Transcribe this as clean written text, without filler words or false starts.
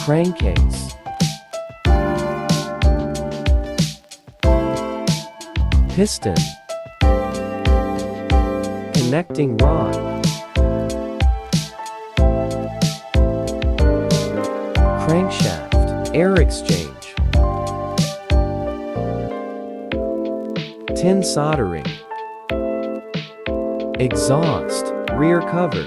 crankcase, piston, connecting rod, crankshaft, air exchange, tin soldering, exhaust, rear cover.